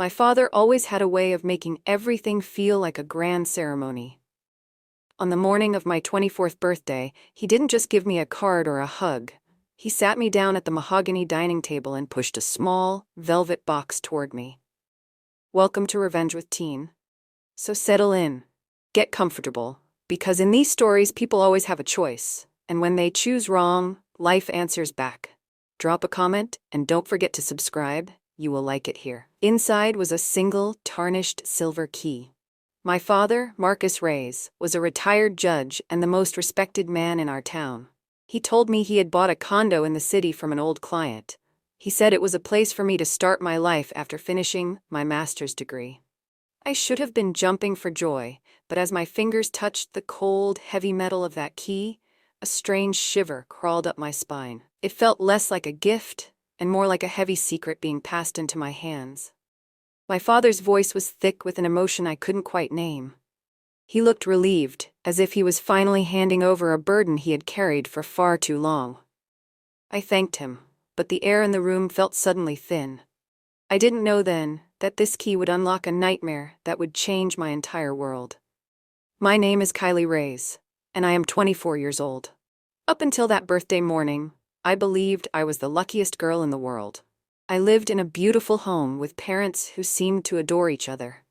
My father always had a way of making everything feel like a grand ceremony. On the morning of my 24th birthday, he didn't just give me a card or a hug. He sat me down at the mahogany dining table and pushed a small, velvet box toward me. "Welcome to Revenge with Teen. So settle in. Get comfortable. Because in these stories, people always have a choice. And when they choose wrong, life answers back. Drop a comment, and don't forget to subscribe. You will like it here." Inside was a single, tarnished silver key. My father, Marcus Rayes, was a retired judge and the most respected man in our town. He told me he had bought a condo in the city from an old client. He said it was a place for me to start my life after finishing my master's degree. I should have been jumping for joy, but as my fingers touched the cold, heavy metal of that key, a strange shiver crawled up my spine. It felt less like a gift and more like a heavy secret being passed into my hands. My father's voice was thick with an emotion I couldn't quite name. He looked relieved, as if he was finally handing over a burden he had carried for far too long. I thanked him, but the air in the room felt suddenly thin. I didn't know then that this key would unlock a nightmare that would change my entire world. My name is Kylie Rayes, and I am 24 years old. Up until that birthday morning, I believed I was the luckiest girl in the world. I lived in a beautiful home with parents who seemed to adore each other.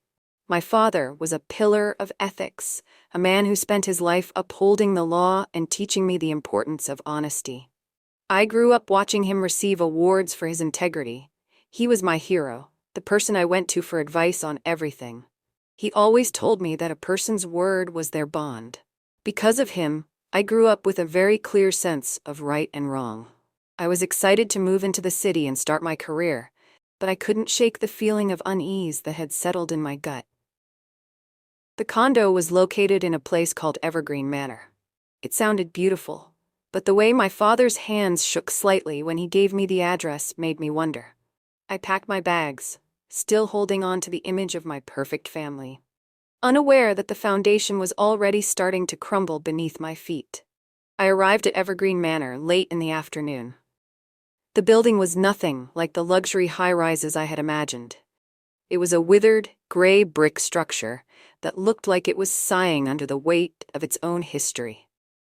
My father was a pillar of ethics, a man who spent his life upholding the law and teaching me the importance of honesty. I grew up watching him receive awards for his integrity. He was my hero, the person I went to for advice on everything. He always told me that a person's word was their bond. Because of him, I grew up with a very clear sense of right and wrong. I was excited to move into the city and start my career, but I couldn't shake the feeling of unease that had settled in my gut. The condo was located in a place called Evergreen Manor. It sounded beautiful, but the way my father's hands shook slightly when he gave me the address made me wonder. I packed my bags, still holding on to the image of my perfect family, unaware that the foundation was already starting to crumble beneath my feet. I arrived at Evergreen Manor late in the afternoon. The building was nothing like the luxury high-rises I had imagined. It was a withered, gray brick structure that looked like it was sighing under the weight of its own history.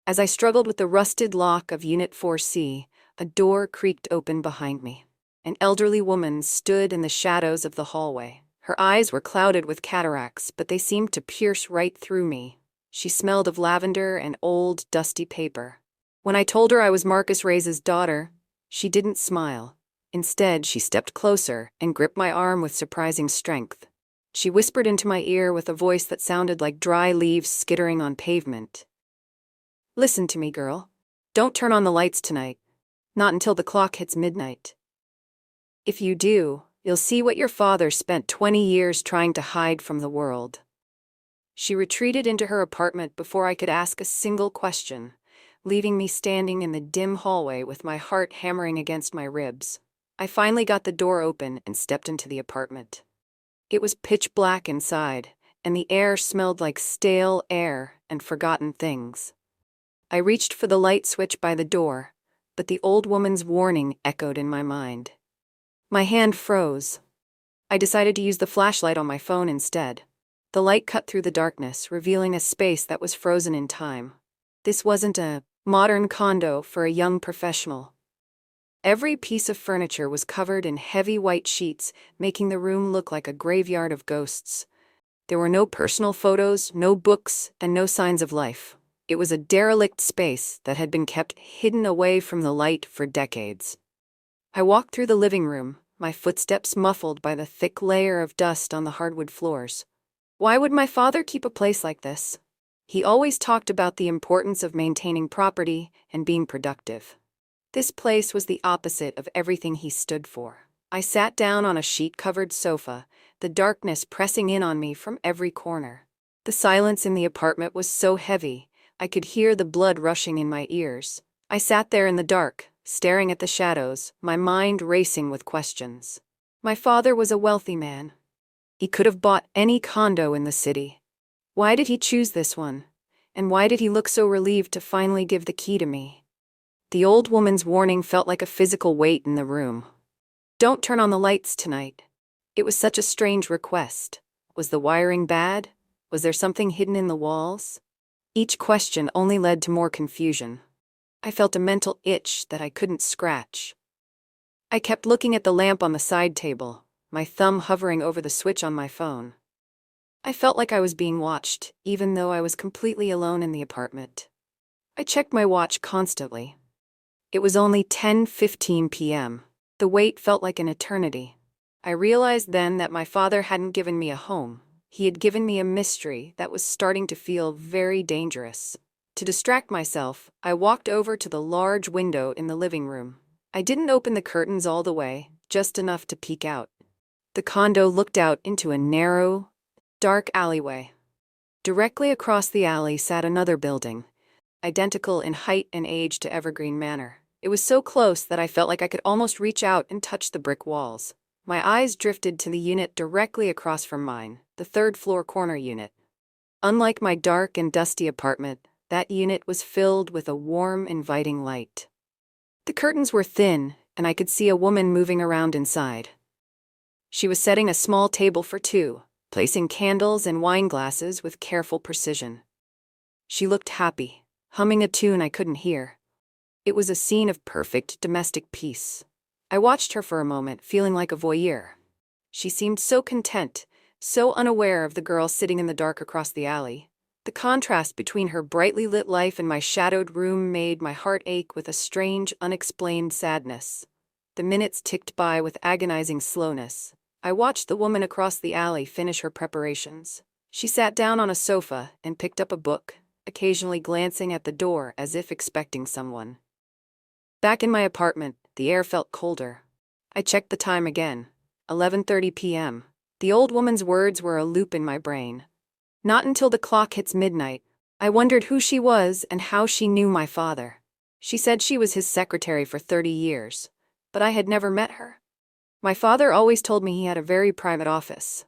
As I struggled with the rusted lock of Unit 4C, a door creaked open behind me. An elderly woman stood in the shadows of the hallway. Her eyes were clouded with cataracts, but they seemed to pierce right through me. She smelled of lavender and old, dusty paper. When I told her I was Marcus Rayes' daughter, she didn't smile. Instead, she stepped closer and gripped my arm with surprising strength. She whispered into my ear with a voice that sounded like dry leaves skittering on pavement. "Listen to me, girl. Don't turn on the lights tonight. Not until the clock hits midnight. If you do, you'll see what your father spent 20 years trying to hide from the world." She retreated into her apartment before I could ask a single question, leaving me standing in the dim hallway with my heart hammering against my ribs. I finally got the door open and stepped into the apartment. It was pitch black inside, and the air smelled like stale air and forgotten things. I reached for the light switch by the door, but the old woman's warning echoed in my mind. My hand froze. I decided to use the flashlight on my phone instead. The light cut through the darkness, revealing a space that was frozen in time. This wasn't a modern condo for a young professional. Every piece of furniture was covered in heavy white sheets, making the room look like a graveyard of ghosts. There were no personal photos, no books, and no signs of life. It was a derelict space that had been kept hidden away from the light for decades. I walked through the living room, my footsteps muffled by the thick layer of dust on the hardwood floors. Why would my father keep a place like this? He always talked about the importance of maintaining property and being productive. This place was the opposite of everything he stood for. I sat down on a sheet-covered sofa, the darkness pressing in on me from every corner. The silence in the apartment was so heavy, I could hear the blood rushing in my ears. I sat there in the dark, staring at the shadows, my mind racing with questions. My father was a wealthy man. He could have bought any condo in the city. Why did he choose this one? And why did he look so relieved to finally give the key to me? The old woman's warning felt like a physical weight in the room. "Don't turn on the lights tonight. It was such a strange request. Was the wiring bad? Was there something hidden in the walls? Each question only led to more confusion. I felt a mental itch that I couldn't scratch. I kept looking at the lamp on the side table, my thumb hovering over the switch on my phone. I felt like I was being watched, even though I was completely alone in the apartment. I checked my watch constantly. It was only 10:15 p.m. The wait felt like an eternity. I realized then that my father hadn't given me a home. He had given me a mystery that was starting to feel very dangerous. To distract myself, I walked over to the large window in the living room. I didn't open the curtains all the way, just enough to peek out. The condo looked out into a narrow, dark alleyway. Directly across the alley sat another building, identical in height and age to Evergreen Manor. It was so close that I felt like I could almost reach out and touch the brick walls. My eyes drifted to the unit directly across from mine, the third-floor corner unit. Unlike my dark and dusty apartment, that unit was filled with a warm, inviting light. The curtains were thin, and I could see a woman moving around inside. She was setting a small table for two, placing candles and wine glasses with careful precision. She looked happy, humming a tune I couldn't hear. It was a scene of perfect domestic peace. I watched her for a moment, feeling like a voyeur. She seemed so content, so unaware of the girl sitting in the dark across the alley. The contrast between her brightly lit life and my shadowed room made my heart ache with a strange, unexplained sadness. The minutes ticked by with agonizing slowness. I watched the woman across the alley finish her preparations. She sat down on a sofa and picked up a book, occasionally glancing at the door as if expecting someone. Back in my apartment, the air felt colder. I checked the time again. 11:30 p.m. The old woman's words were a loop in my brain. Not until the clock hits midnight, I wondered who she was and how she knew my father. She said she was his secretary for 30 years, but I had never met her. My father always told me he had a very private office.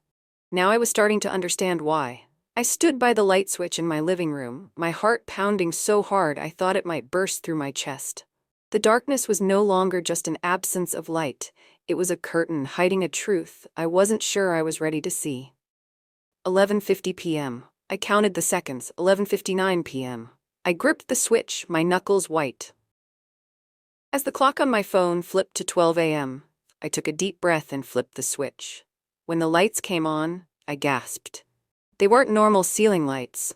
Now I was starting to understand why. I stood by the light switch in my living room, my heart pounding so hard I thought it might burst through my chest. The darkness was no longer just an absence of light. It was a curtain hiding a truth I wasn't sure I was ready to see. 11:50 p.m. I counted the seconds. 11:59 p.m. I gripped the switch, my knuckles white. As the clock on my phone flipped to 12 a.m., I took a deep breath and flipped the switch. When the lights came on, I gasped. They weren't normal ceiling lights.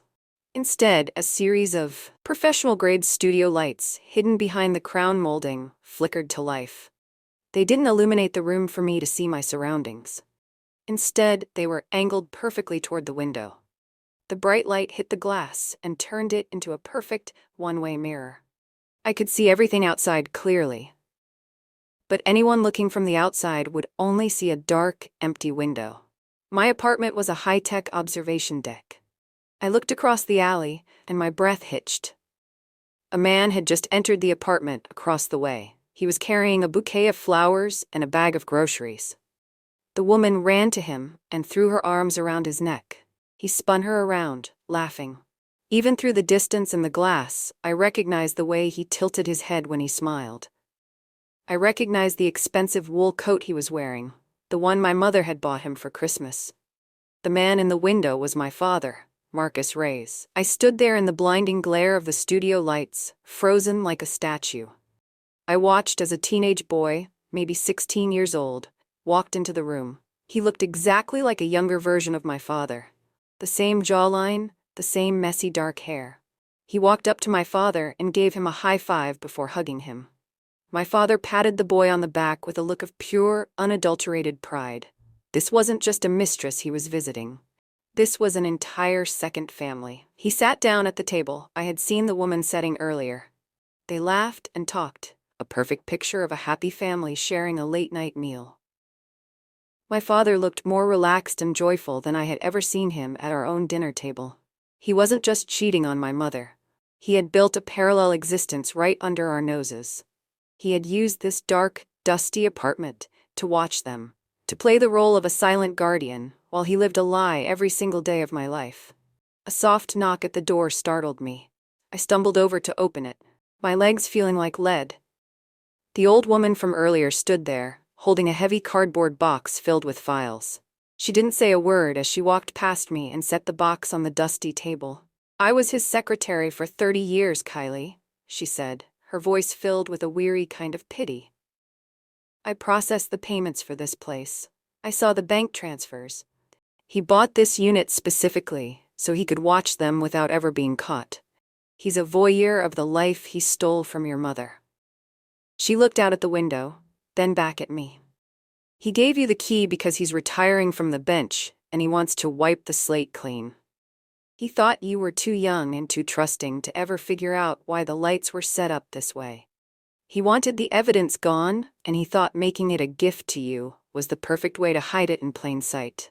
Instead, a series of professional-grade studio lights, hidden behind the crown molding, flickered to life. They didn't illuminate the room for me to see my surroundings. Instead, they were angled perfectly toward the window. The bright light hit the glass and turned it into a perfect one-way mirror. I could see everything outside clearly. But anyone looking from the outside would only see a dark, empty window. My apartment was a high-tech observation deck. I looked across the alley, and my breath hitched. A man had just entered the apartment across the way. He was carrying a bouquet of flowers and a bag of groceries. The woman ran to him and threw her arms around his neck. He spun her around, laughing. Even through the distance and the glass, I recognized the way he tilted his head when he smiled. I recognized the expensive wool coat he was wearing, the one my mother had bought him for Christmas. The man in the window was my father, Kylie Rayes. I stood there in the blinding glare of the studio lights, frozen like a statue. I watched as a teenage boy, maybe 16 years old, walked into the room. He looked exactly like a younger version of my father. The same jawline, the same messy dark hair. He walked up to my father and gave him a high five before hugging him. My father patted the boy on the back with a look of pure, unadulterated pride. This wasn't just a mistress he was visiting. This was an entire second family. He sat down at the table I had seen the woman setting earlier. They laughed and talked, a perfect picture of a happy family sharing a late-night meal. My father looked more relaxed and joyful than I had ever seen him at our own dinner table. He wasn't just cheating on my mother. He had built a parallel existence right under our noses. He had used this dark, dusty apartment to watch them, to play the role of a silent guardian, while he lived a lie every single day of my life. A soft knock at the door startled me. I stumbled over to open it, my legs feeling like lead. The old woman from earlier stood there, holding a heavy cardboard box filled with files. She didn't say a word as she walked past me and set the box on the dusty table. "I was his secretary for 30 years, Kylie," she said, her voice filled with a weary kind of pity. "I processed the payments for this place. I saw the bank transfers. He bought this unit specifically so he could watch them without ever being caught. He's a voyeur of the life he stole from your mother." She looked out at the window, then back at me. "He gave you the key because he's retiring from the bench and he wants to wipe the slate clean. He thought you were too young and too trusting to ever figure out why the lights were set up this way. He wanted the evidence gone, and he thought making it a gift to you was the perfect way to hide it in plain sight."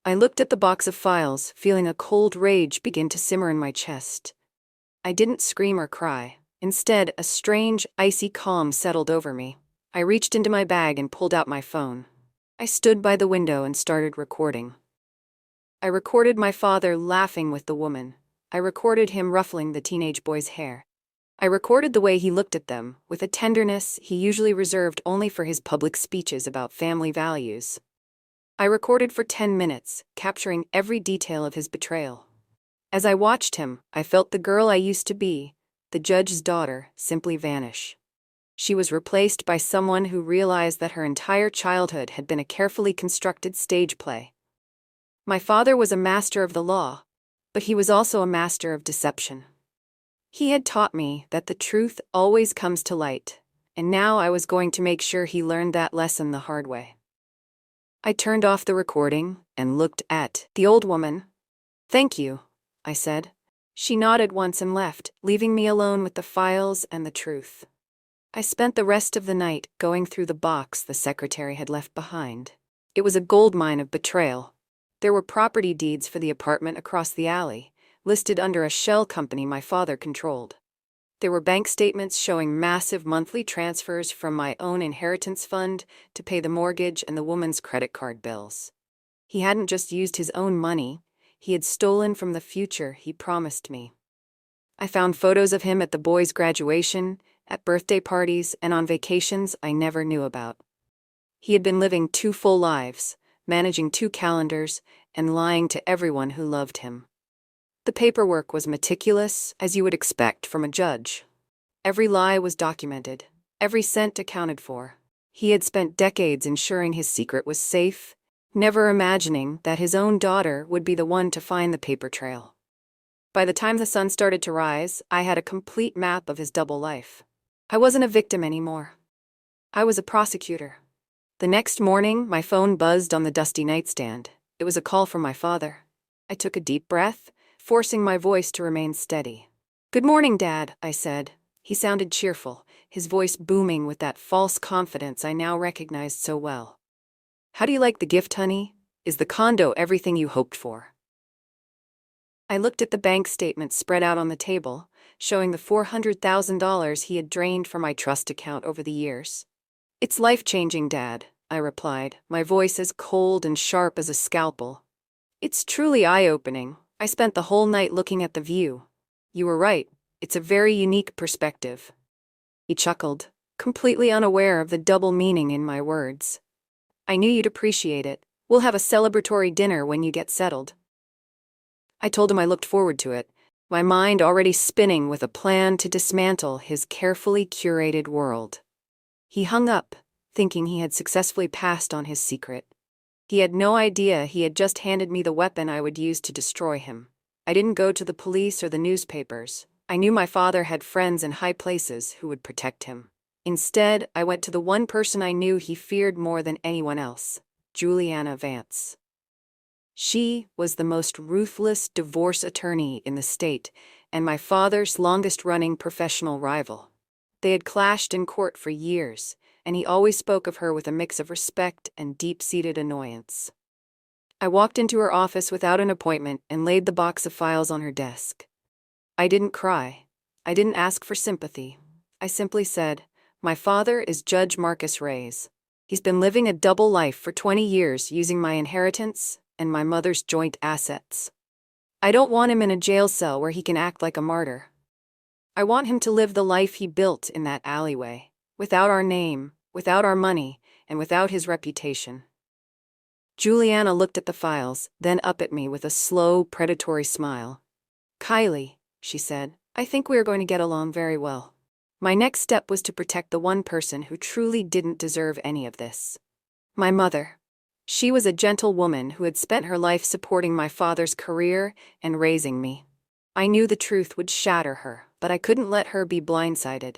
I looked at the box of files, feeling a cold rage begin to simmer in my chest. I didn't scream or cry. Instead, a strange, icy calm settled over me. I reached into my bag and pulled out my phone. I stood by the window and started recording. I recorded my father laughing with the woman. I recorded him ruffling the teenage boy's hair. I recorded the way he looked at them, with a tenderness he usually reserved only for his public speeches about family values. I recorded for 10 minutes, capturing every detail of his betrayal. As I watched him, I felt the girl I used to be, the judge's daughter, simply vanish. She was replaced by someone who realized that her entire childhood had been a carefully constructed stage play. My father was a master of the law, but he was also a master of deception. He had taught me that the truth always comes to light, and now I was going to make sure he learned that lesson the hard way. I turned off the recording and looked at the old woman. "Thank you," I said. She nodded once and left, leaving me alone with the files and the truth. I spent the rest of the night going through the box the secretary had left behind. It was a goldmine of betrayal. There were property deeds for the apartment across the alley, listed under a shell company my father controlled. There were bank statements showing massive monthly transfers from my own inheritance fund to pay the mortgage and the woman's credit card bills. He hadn't just used his own money, he had stolen from the future he promised me. I found photos of him at the boys' graduation, at birthday parties, and on vacations I never knew about. He had been living 2 full lives, managing 2 calendars, and lying to everyone who loved him. The paperwork was meticulous, as you would expect from a judge. Every lie was documented, every cent accounted for. He had spent decades ensuring his secret was safe, never imagining that his own daughter would be the one to find the paper trail. By the time the sun started to rise, I had a complete map of his double life. I wasn't a victim anymore. I was a prosecutor. The next morning, my phone buzzed on the dusty nightstand. It was a call from my father. I took a deep breath, forcing my voice to remain steady. "Good morning, Dad," I said. He sounded cheerful, his voice booming with that false confidence I now recognized so well. "How do you like the gift, honey? Is the condo everything you hoped for?" I looked at the bank statements spread out on the table, showing the $400,000 he had drained from my trust account over the years. "It's life-changing, Dad," I replied, my voice as cold and sharp as a scalpel. "It's truly eye-opening. I spent the whole night looking at the view. You were right, it's a very unique perspective." He chuckled, completely unaware of the double meaning in my words. "I knew you'd appreciate it. We'll have a celebratory dinner when you get settled." I told him I looked forward to it, my mind already spinning with a plan to dismantle his carefully curated world. He hung up, thinking he had successfully passed on his secret. He had no idea he had just handed me the weapon I would use to destroy him. I didn't go to the police or the newspapers. I knew my father had friends in high places who would protect him. Instead, I went to the one person I knew he feared more than anyone else, Juliana Vance. She was the most ruthless divorce attorney in the state and my father's longest-running professional rival. They had clashed in court for years, and he always spoke of her with a mix of respect and deep-seated annoyance. I walked into her office without an appointment and laid the box of files on her desk. I didn't cry. I didn't ask for sympathy. I simply said, "My father is Judge Marcus Rayes. He's been living a double life for 20 years using my inheritance and my mother's joint assets. I don't want him in a jail cell where he can act like a martyr. I want him to live the life he built in that alleyway, without our name, without our money, and without his reputation. Juliana looked at the files, then up at me with a slow, predatory smile. "Kylie," she said, "I think we are going to get along very well." My next step was to protect the one person who truly didn't deserve any of this. My mother. She was a gentle woman who had spent her life supporting my father's career and raising me. I knew the truth would shatter her, but I couldn't let her be blindsided.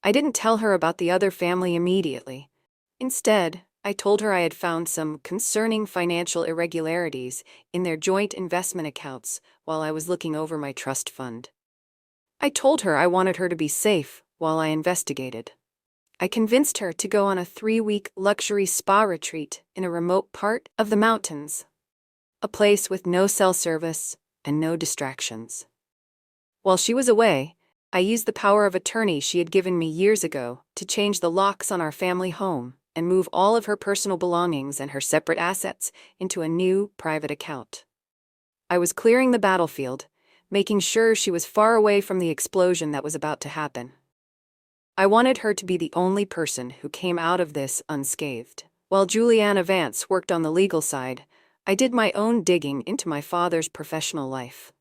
I didn't tell her about the other family immediately. Instead, I told her I had found some concerning financial irregularities in their joint investment accounts while I was looking over my trust fund. I told her I wanted her to be safe while I investigated. I convinced her to go on a 3-week luxury spa retreat in a remote part of the mountains, a place with no cell service and no distractions. While she was away, I used the power of attorney she had given me years ago to change the locks on our family home and move all of her personal belongings and her separate assets into a new private account. I was clearing the battlefield, making sure she was far away from the explosion that was about to happen. I wanted her to be the only person who came out of this unscathed. While Juliana Vance worked on the legal side, I did my own digging into my father's professional life.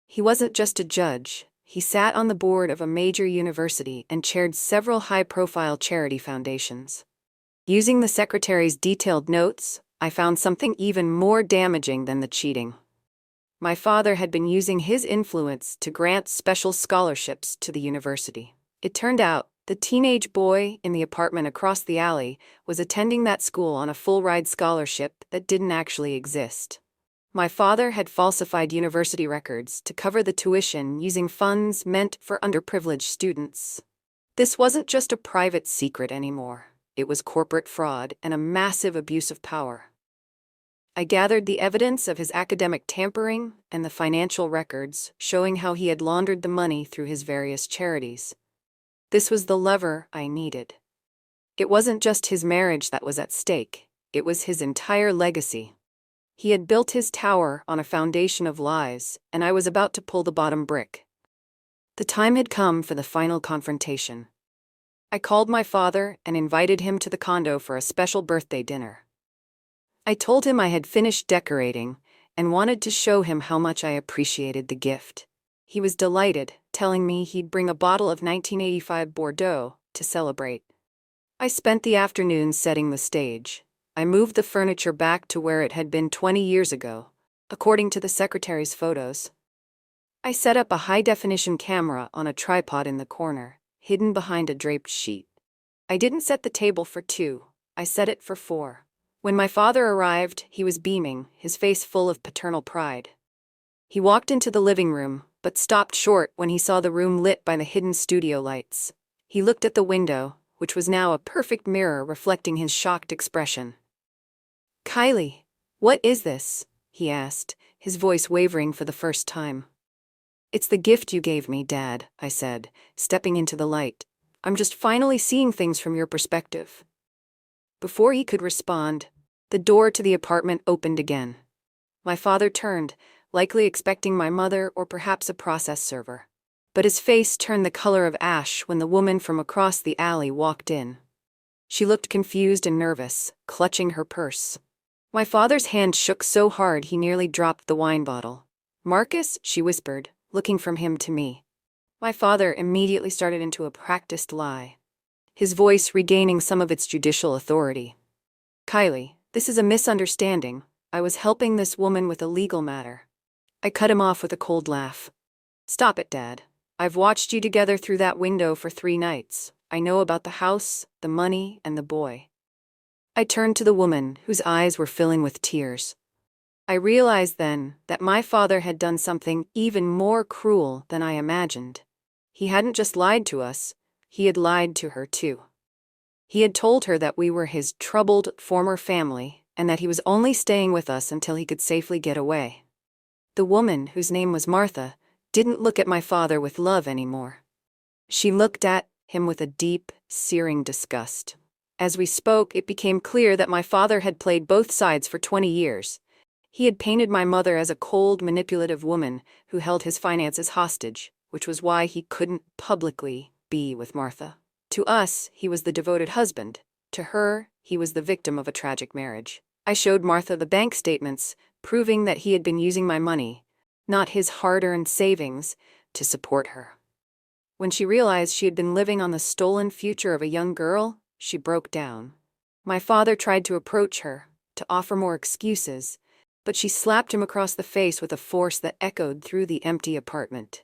He wasn't just a judge. He sat on the board of a major university and chaired several high-profile charity foundations. Using the secretary's detailed notes, I found something even more damaging than the cheating. My father had been using his influence to grant special scholarships to the university. It turned out the teenage boy in the apartment across the alley was attending that school on a full-ride scholarship that didn't actually exist. My father had falsified university records to cover the tuition using funds meant for underprivileged students. This wasn't just a private secret anymore. It was corporate fraud and a massive abuse of power. I gathered the evidence of his academic tampering and the financial records showing how he had laundered the money through his various charities. This was the lever I needed. It wasn't just his marriage that was at stake, it was his entire legacy. He had built his tower on a foundation of lies, and I was about to pull the bottom brick. The time had come for the final confrontation. I called my father and invited him to the condo for a special birthday dinner. I told him I had finished decorating and wanted to show him how much I appreciated the gift. He was delighted, telling me he'd bring a bottle of 1985 Bordeaux to celebrate. I spent the afternoon setting the stage. I moved the furniture back to where it had been 20 years ago, according to the secretary's photos. I set up a high-definition camera on a tripod in the corner, hidden behind a draped sheet. I didn't set the table for 2, I set it for 4. When my father arrived, he was beaming, his face full of paternal pride. He walked into the living room, but stopped short when he saw the room lit by the hidden studio lights. He looked at the window, which was now a perfect mirror reflecting his shocked expression. "Kylie, what is this?" he asked, his voice wavering for the first time. "It's the gift you gave me, Dad," I said, stepping into the light. "I'm just finally seeing things from your perspective." Before he could respond, the door to the apartment opened again. My father turned, likely expecting my mother or perhaps a process server. But his face turned the color of ash when the woman from across the alley walked in. She looked confused and nervous, clutching her purse. My father's hand shook so hard he nearly dropped the wine bottle. "Marcus," she whispered, looking from him to me. My father immediately started into a practiced lie, his voice regaining some of its judicial authority. "Kylie, this is a misunderstanding. I was helping this woman with a legal matter." I cut him off with a cold laugh. "Stop it, Dad. I've watched you together through that window for 3 nights. I know about the house, the money, and the boy." I turned to the woman, whose eyes were filling with tears. I realized then that my father had done something even more cruel than I imagined. He hadn't just lied to us, he had lied to her too. He had told her that we were his troubled former family and that he was only staying with us until he could safely get away. The woman, whose name was Martha, didn't look at my father with love anymore. She looked at him with a deep, searing disgust. As we spoke, it became clear that my father had played both sides for 20 years. He had painted my mother as a cold, manipulative woman who held his finances hostage, which was why he couldn't publicly be with Martha. To us, he was the devoted husband. To her, he was the victim of a tragic marriage. I showed Martha the bank statements, proving that he had been using my money, not his hard-earned savings, to support her. When she realized she had been living on the stolen future of a young girl, she broke down. My father tried to approach her, to offer more excuses, but she slapped him across the face with a force that echoed through the empty apartment.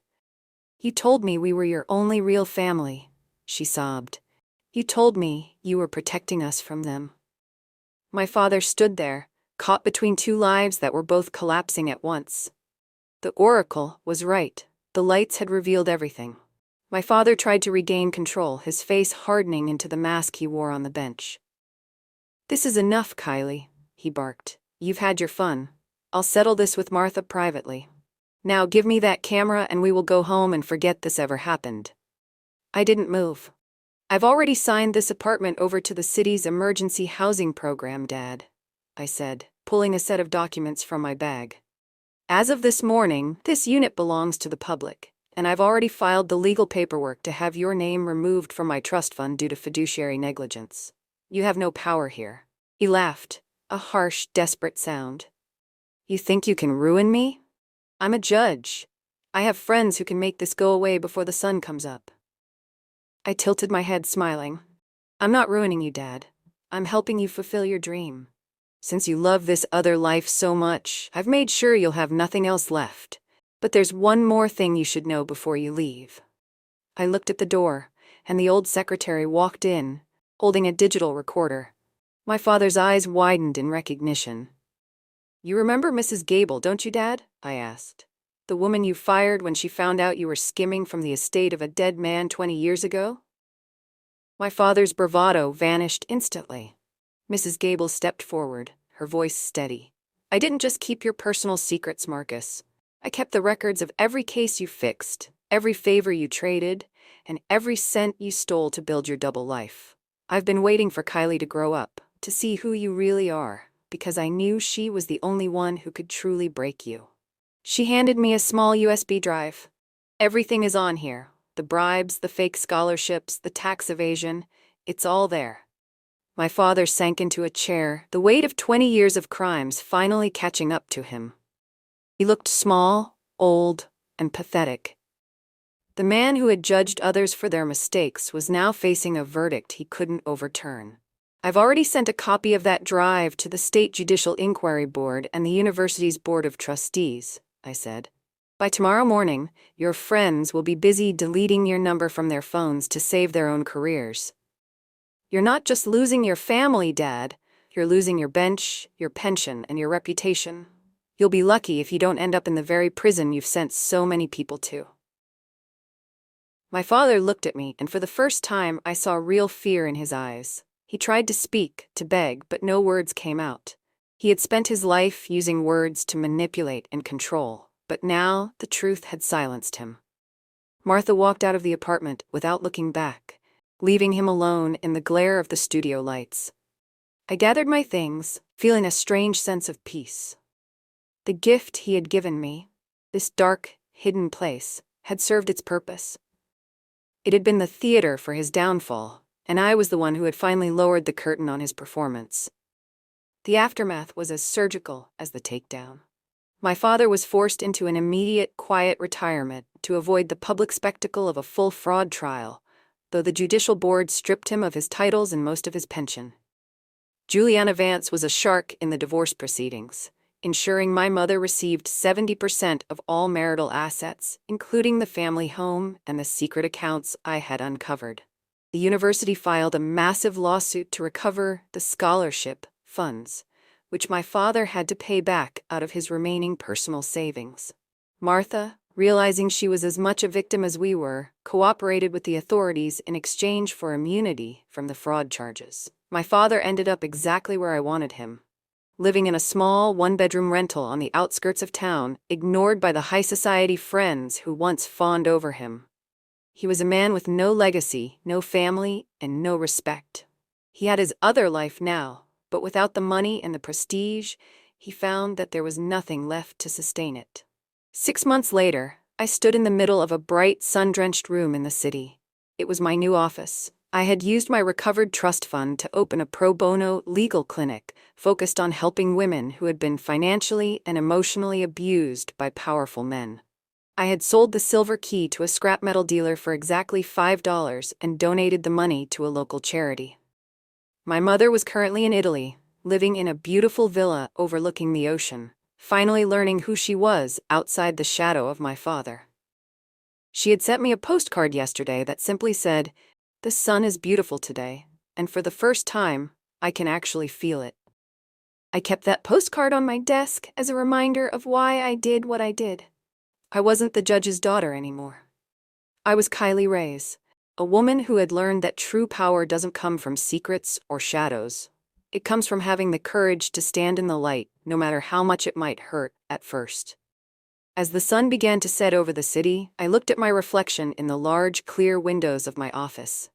"You told me we were your only real family," she sobbed. "You told me you were protecting us from them." My father stood there, caught between two lives that were both collapsing at once. The oracle was right. The lights had revealed everything. My father tried to regain control, his face hardening into the mask he wore on the bench. "This is enough, Kylie," he barked. "You've had your fun. I'll settle this with Martha privately. Now give me that camera and we will go home and forget this ever happened." I didn't move. "I've already signed this apartment over to the city's emergency housing program, Dad," I said, pulling a set of documents from my bag. "As of this morning, this unit belongs to the public, and I've already filed the legal paperwork to have your name removed from my trust fund due to fiduciary negligence. You have no power here." He laughed, a harsh, desperate sound. "You think you can ruin me? I'm a judge. I have friends who can make this go away before the sun comes up." I tilted my head, smiling. "I'm not ruining you, Dad. I'm helping you fulfill your dream. Since you love this other life so much, I've made sure you'll have nothing else left. But there's one more thing you should know before you leave." I looked at the door, and the old secretary walked in, holding a digital recorder. My father's eyes widened in recognition. "You remember Mrs. Gable, don't you, Dad?" I asked. "The woman you fired when she found out you were skimming from the estate of a dead man 20 years ago?" My father's bravado vanished instantly. Mrs. Gable stepped forward, her voice steady. "I didn't just keep your personal secrets, Marcus. I kept the records of every case you fixed, every favor you traded, and every cent you stole to build your double life. I've been waiting for Kylie to grow up, to see who you really are, because I knew she was the only one who could truly break you." She handed me a small USB drive. "Everything is on here. The bribes, the fake scholarships, the tax evasion. It's all there." My father sank into a chair, the weight of 20 years of crimes finally catching up to him. He looked small, old, and pathetic. The man who had judged others for their mistakes was now facing a verdict he couldn't overturn. "I've already sent a copy of that drive to the State Judicial Inquiry Board and the university's Board of Trustees," I said. "By tomorrow morning, your friends will be busy deleting your number from their phones to save their own careers. You're not just losing your family, Dad. You're losing your bench, your pension, and your reputation. You'll be lucky if you don't end up in the very prison you've sent so many people to." My father looked at me, and for the first time I saw real fear in his eyes. He tried to speak, to beg, but no words came out. He had spent his life using words to manipulate and control, but now the truth had silenced him. Martha walked out of the apartment without looking back, leaving him alone in the glare of the studio lights. I gathered my things, feeling a strange sense of peace. The gift he had given me, this dark, hidden place, had served its purpose. It had been the theater for his downfall, and I was the one who had finally lowered the curtain on his performance. The aftermath was as surgical as the takedown. My father was forced into an immediate, quiet retirement to avoid the public spectacle of a full fraud trial, though the judicial board stripped him of his titles and most of his pension. Juliana Vance was a shark in the divorce proceedings, ensuring my mother received 70% of all marital assets, including the family home and the secret accounts I had uncovered. The university filed a massive lawsuit to recover the scholarship funds, which my father had to pay back out of his remaining personal savings. Martha, realizing she was as much a victim as we were, cooperated with the authorities in exchange for immunity from the fraud charges. My father ended up exactly where I wanted him, living in a small one-bedroom rental on the outskirts of town, ignored by the high society friends who once fawned over him. He was a man with no legacy, no family, and no respect. He had his other life now, but without the money and the prestige, he found that there was nothing left to sustain it. 6 months later, I stood in the middle of a bright, sun-drenched room in the city. It was my new office. I had used my recovered trust fund to open a pro bono legal clinic focused on helping women who had been financially and emotionally abused by powerful men. I had sold the silver key to a scrap metal dealer for exactly $5 and donated the money to a local charity. My mother was currently in Italy, living in a beautiful villa overlooking the ocean, finally learning who she was outside the shadow of my father. She had sent me a postcard yesterday that simply said, "The sun is beautiful today, and for the first time, I can actually feel it." I kept that postcard on my desk as a reminder of why I did what I did. I wasn't the judge's daughter anymore. I was Kylie Rayes, a woman who had learned that true power doesn't come from secrets or shadows. It comes from having the courage to stand in the light, no matter how much it might hurt at first. As the sun began to set over the city, I looked at my reflection in the large, clear windows of my office.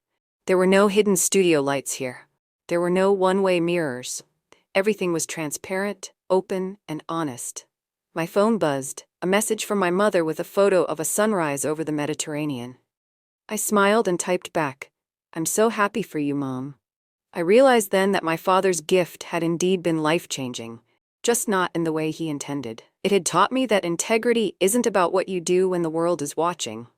There were no hidden studio lights here. There were no one-way mirrors. Everything was transparent, open, and honest. My phone buzzed, a message from my mother with a photo of a sunrise over the Mediterranean. I smiled and typed back, "I'm so happy for you, Mom." I realized then that my father's gift had indeed been life-changing, just not in the way he intended. It had taught me that integrity isn't about what you do when the world is watching.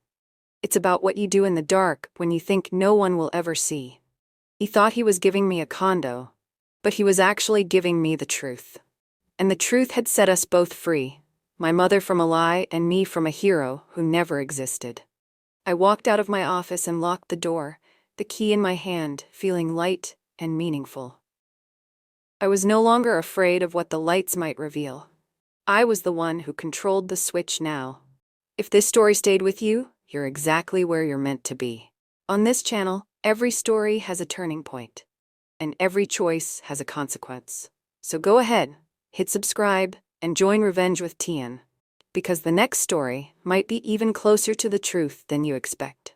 It's about what you do in the dark when you think no one will ever see. He thought he was giving me a condo, but he was actually giving me the truth. And the truth had set us both free, my mother from a lie and me from a hero who never existed. I walked out of my office and locked the door, the key in my hand, feeling light and meaningful. I was no longer afraid of what the lights might reveal. I was the one who controlled the switch now. If this story stayed with you, you're exactly where you're meant to be. On this channel, every story has a turning point, and every choice has a consequence. So go ahead, hit subscribe, and join Revenge with Tian, because the next story might be even closer to the truth than you expect.